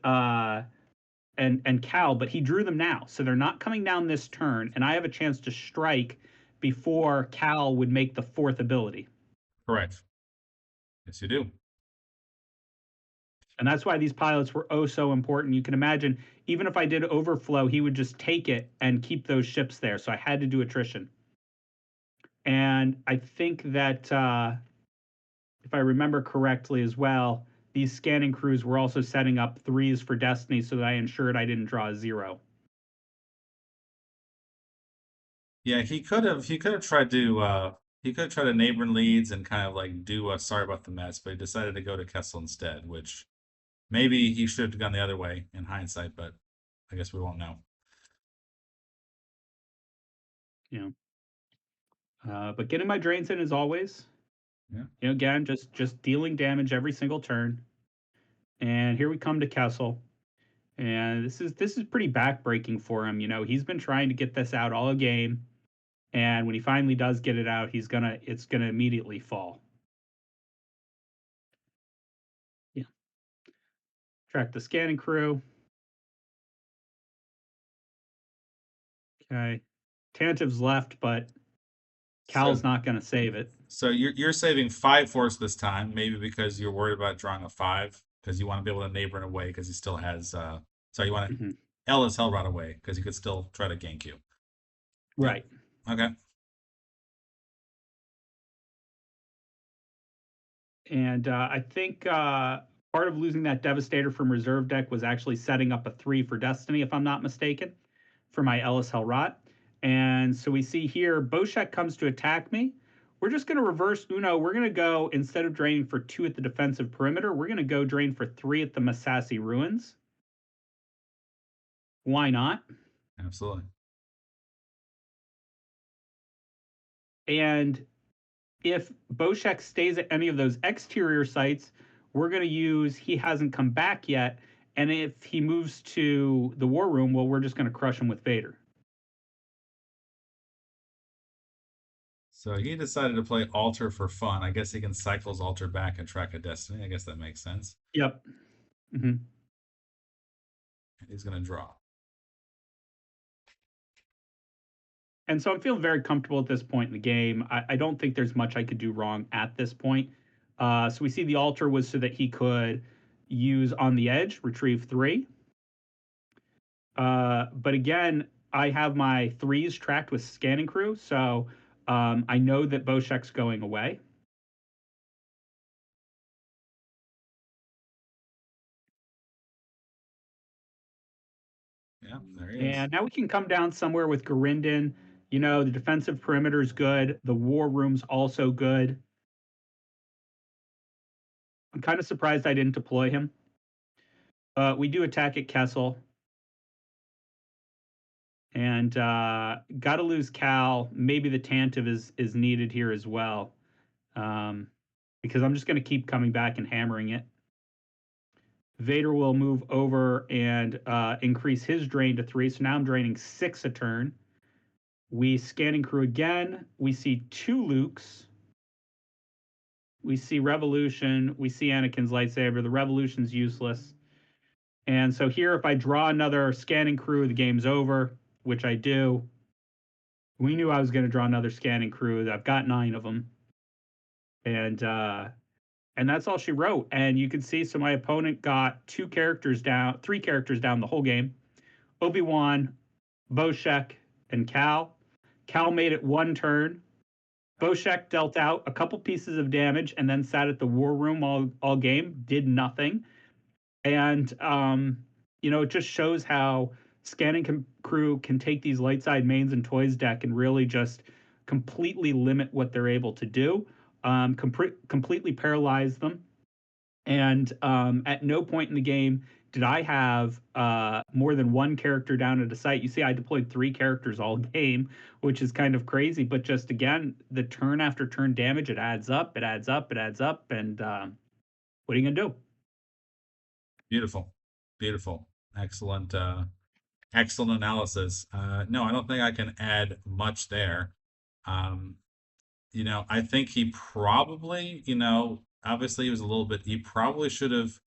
Cal, but he drew them now, so they're not coming down this turn. And I have a chance to strike before Cal would make the 4th ability. Correct. Yes, you do. And that's why these pilots were oh so important. You can imagine, even if I did overflow, he would just take it and keep those ships there. So I had to do attrition. And I think that if I remember correctly as well, these scanning crews were also setting up 3s for Destiny so that I ensured I didn't draw a 0. Yeah, he could have tried to neighboring leads and kind of like do a sorry about the mess, but he decided to go to Kessel instead, which maybe he should have gone the other way in hindsight, but I guess we won't know. You but getting my drains in as always. Yeah. Again, just dealing damage every single turn. And here we come to Kessel. And this is pretty backbreaking for him. He's been trying to get this out all game, and when he finally does get it out, it's gonna immediately fall. Yeah. Track the scanning crew. Okay. Tantiv's left, but So Cal's not gonna save it. so you're saving 5 force this time, maybe because you're worried about drawing a 5 because you want to be able to neighbor in a way because he still has so you want to Mhm. L his hell right away because he could still try to gank you. Yep. Right. Okay. And I think part of losing that Devastator from reserve deck was actually setting up a 3 for Destiny, if I'm not mistaken, for my Ellis Helrot. And so we see here, Boshek comes to attack me. We're just going to reverse Uno. We're going to go, instead of draining for 2 at the defensive perimeter, we're going to go drain for 3 at the Masasi Ruins. Why not? Absolutely. And if Boshek stays at any of those exterior sites, we're going to use he hasn't come back yet. And if he moves to the war room, well, we're just going to crush him with Vader. So he decided to play Altar for fun. I guess he can cycle his Altar back and track a Destiny. I guess that makes sense. Yep. Mm-hmm. He's going to draw. And so I'm feeling very comfortable at this point in the game. I don't think there's much I could do wrong at this point. So we see the altar was so that he could use on the edge, retrieve 3. But again, I have my 3s tracked with scanning crew, so I know that Boshek's going away. Yeah, there he is. And now we can come down somewhere with Garindin. The defensive perimeter is good. The war room's also good. I'm kind of surprised I didn't deploy him. We do attack at Kessel. And gotta lose Cal. Maybe the Tantive is needed here as well. Because I'm just gonna keep coming back and hammering it. Vader will move over and increase his drain to 3. So now I'm draining 6 a turn. We scanning crew again. We see 2 Lukes. We see Revolution. We see Anakin's lightsaber. The Revolution's useless. And so here, if I draw another scanning crew, the game's over, which I do. We knew I was going to draw another scanning crew. I've got 9 of them. And that's all she wrote. And you can see, so my opponent got 3 characters down the whole game. Obi-Wan, Boshek, and Cal. Cal made it 1 turn. Boshek dealt out a couple pieces of damage and then sat at the war room all game, did nothing. And it just shows how crew can take these light side mains and toys deck and really just completely limit what they're able to do, completely paralyze them. And at no point in the game did I have more than 1 character down at a site. You see, I deployed 3 characters all game, which is kind of crazy. But just again, the turn after turn damage, it adds up, it adds up, it adds up. And what are you going to do? Beautiful. Beautiful. Excellent. Excellent analysis. No, I don't think I can add much there. Um, I think he probably, obviously he was a little bit, he probably should have,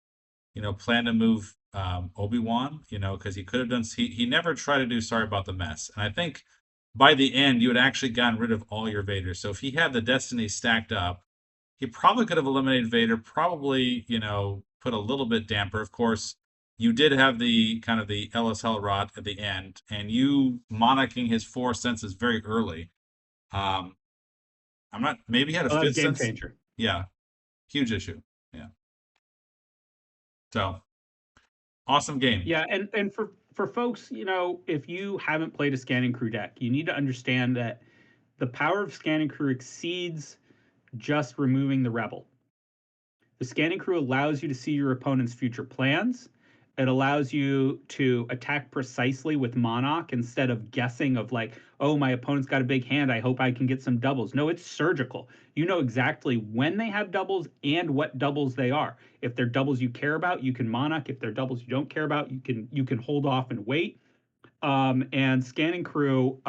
planned to move Obi-Wan, because he could have done, he never tried to do sorry about the mess. And I think by the end, you had actually gotten rid of all your Vaders. So if he had the Destiny stacked up, he probably could have eliminated Vader, probably, put a little bit damper. Of course, you did have the kind of the Ellis Hellrod at the end, and you monarching his 4 senses very early. Um, I'm not. Maybe he had a Well, that was fifth game sense. changer. Yeah, huge issue. Yeah. So awesome game. Yeah, and for folks, if you haven't played a scanning crew deck, you need to understand that the power of scanning crew exceeds just removing the rebel. The scanning crew allows you to see your opponent's future plans. It allows you to attack precisely with Monarch instead of guessing of like, oh, my opponent's got a big hand. I hope I can get some doubles. No, it's surgical. You know exactly when they have doubles and what doubles they are. If they're doubles you care about, you can Monarch. If they're doubles you don't care about, you can hold off and wait. And Scanning Crew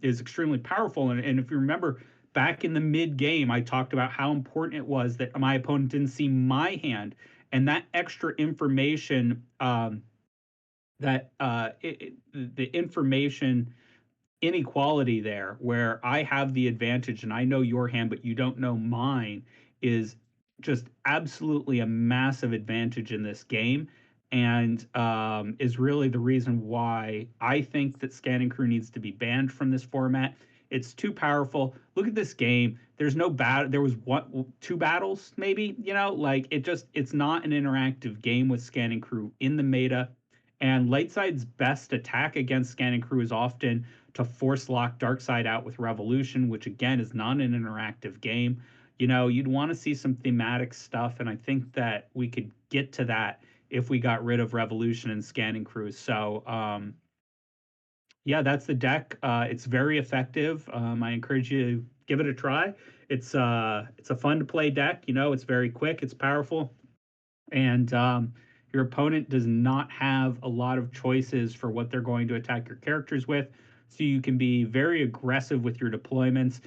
is extremely powerful. And if you remember back in the mid game, I talked about how important it was that my opponent didn't see my hand, and that extra information, the information inequality there where I have the advantage and I know your hand, but you don't know mine is just absolutely a massive advantage in this game and is really the reason why I think that Scanning Crew needs to be banned from this format. It's too powerful. Look at this game. There's no battle. There was one, two battles, maybe. Like it's not an interactive game with Scanning Crew in the meta. And Lightside's best attack against Scanning Crew is often to force lock Darkside out with Revolution, which again is not an interactive game. You'd want to see some thematic stuff, and I think that we could get to that if we got rid of Revolution and Scanning Crew. So, yeah, that's the deck. It's very effective. I encourage you to give it a try. It's a fun to play deck. It's very quick. It's powerful, and your opponent does not have a lot of choices for what they're going to attack your characters with. So you can be very aggressive with your deployments.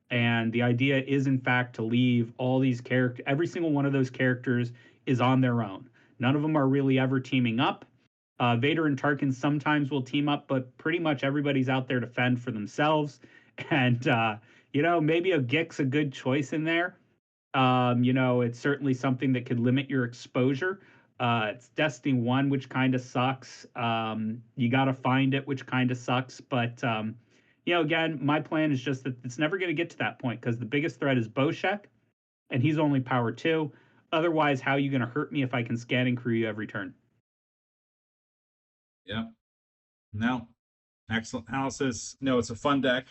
And the idea is, in fact, to leave all these characters, every single one of those characters is on their own. None of them are really ever teaming up. Vader and Tarkin sometimes will team up, but pretty much everybody's out there to fend for themselves. And, maybe a Gix a good choice in there. It's certainly something that could limit your exposure. It's Destiny 1, which kind of sucks. You got to find it, which kind of sucks. But, again, my plan is just that it's never going to get to that point because the biggest threat is Boshek, and he's only power 2. Otherwise, how are you going to hurt me if I can scan and crew you every turn? Yeah. No. Excellent analysis. No, it's a fun deck.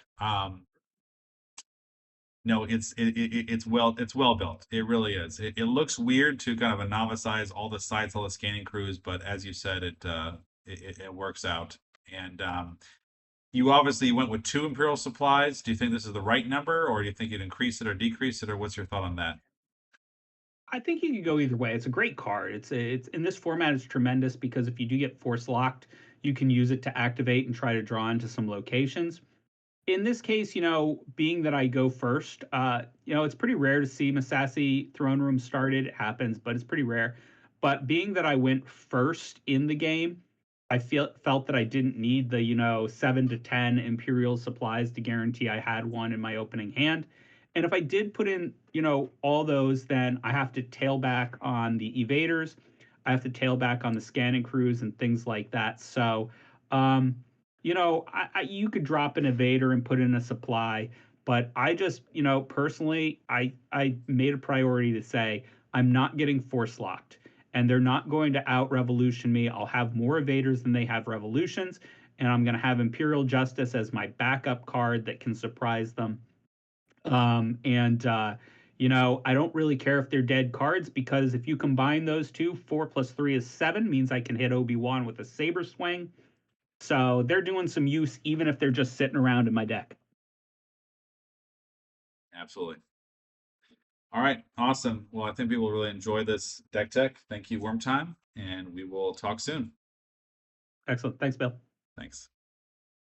No, it's well built. It really is. It looks weird to kind of a novice all the sites, all the scanning crews, but as you said, it works out. And you obviously went with 2 Imperial supplies. Do you think this is the right number, or do you think you'd increase it or decrease it, or what's your thought on that? I think you could go either way. It's a great card. It's in this format. It's tremendous because if you do get force locked, you can use it to activate and try to draw into some locations. In this case, being that I go first, it's pretty rare to see Masasi Throne Room started. It happens, but it's pretty rare. But being that I went first in the game, I felt that I didn't need the 7 to 10 Imperial supplies to guarantee I had one in my opening hand. And if I did put in all those, then I have to tail back on the evaders. I have to tail back on the scanning crews and things like that. So um, you could drop an evader and put in a supply, but I just, personally, I made a priority to say I'm not getting force locked, and they're not going to out revolution me. I'll have more evaders than they have revolutions, and I'm going to have Imperial Justice as my backup card that can surprise them. And I don't really care if they're dead cards because if you combine those two, 4 + 3 is 7, means I can hit Obi-Wan with a saber swing. So they're doing some use even if they're just sitting around in my deck. Absolutely. All right, awesome. Well, I think people will really enjoy this deck tech. Thank you, WormTime, and we will talk soon. Excellent. Thanks, Bill. Thanks.